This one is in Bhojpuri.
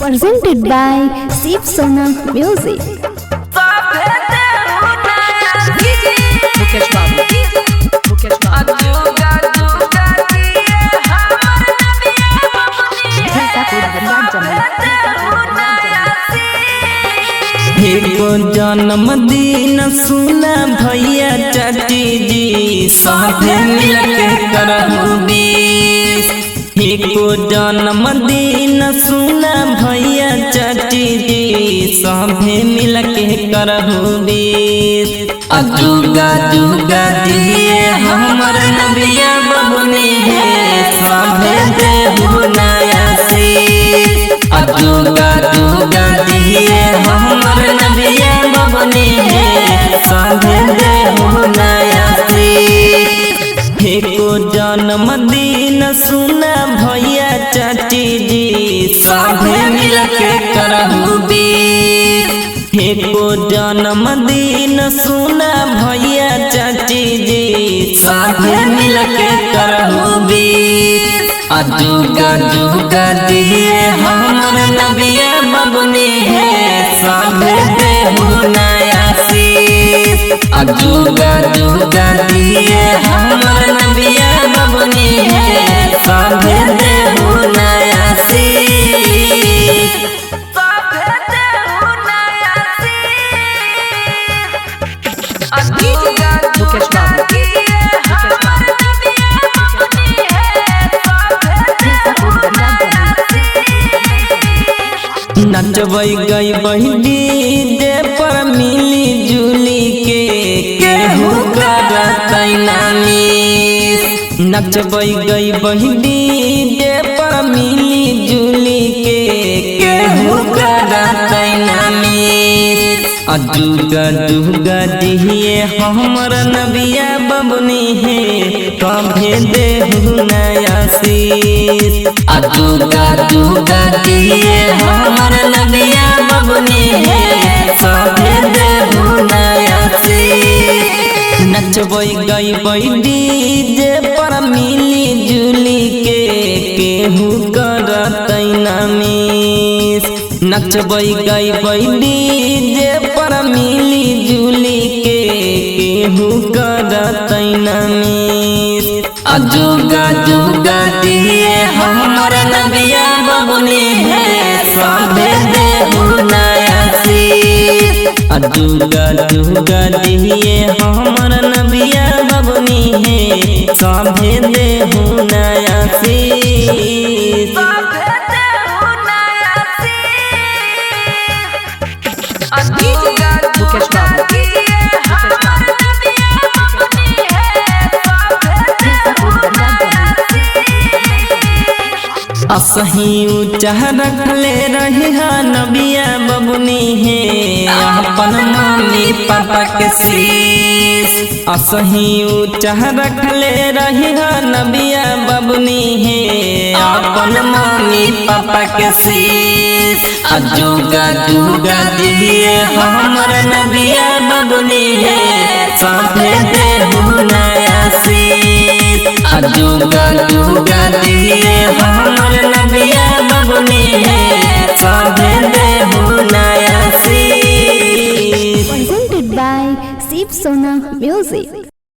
presented by Shiv Sona Music. Mukesh बाबू एको जन्मदिन सुना भैया चाची जी साथे मिलके करहु बीस। एको जन्मदिन सुना भैया चाची जी साथे मिलके करहु बीस। अजुगा जुगा दिए हमर नबिया बबुनी है साथे देहु नया शीश। अजुगा जुगा दिए हमर नबिया बबुनी है साथे देहु नया शीश। एको जन्मदिन सुना भैया चाची जी साथे मिलके करहु बीस। एको जन्मदिन सुना भैया चाची जी साथे मिलके करहु बीस। अजुगा जुगा दिए हमर नबिया बबुनी है साथे देहु नया शीश। अजुगा जुगा दिए हमर नबिया बबुनी है साथे देहु नया शीश। मुकेश बाबू नचबै गई बहिनी जे पर मिली जुली के केहू करतै ना मिस। नचबै गई बहिनी जे पर मिली जुली के केहू करतै ना मिस। अजुगा जुगा दिए हमर नबिया बबुनी है कभे देहु नया शीश। अजुगा जुगा दिए हमर नबिया बबुनी है कभे देहु नया शीश। नचबै गई बैडी जे पर मिली जुली के केहू करतै ना मिस। नचबै गई बैडी जे पर मिली जुली के केहू करतै ना मिस। अजुगा जुगा दिए हमर नबिया बबुनी है साथे देहु नया शीश। अजुगा जुगा दिए हमर नबिया बबुनी है साथे देहु नया शीश। मुकेश बाबू असही ऊँचा रखले रही नबिया बबुनी है अपन मम्मी पापा के शीश। असही ऊँचा रखले रही नबिया बबुनी है अपन मम्मी पापा के शीश। अजुगा जुगा दिए हमर नबिया बबुनी है साथे देहु नया शीश।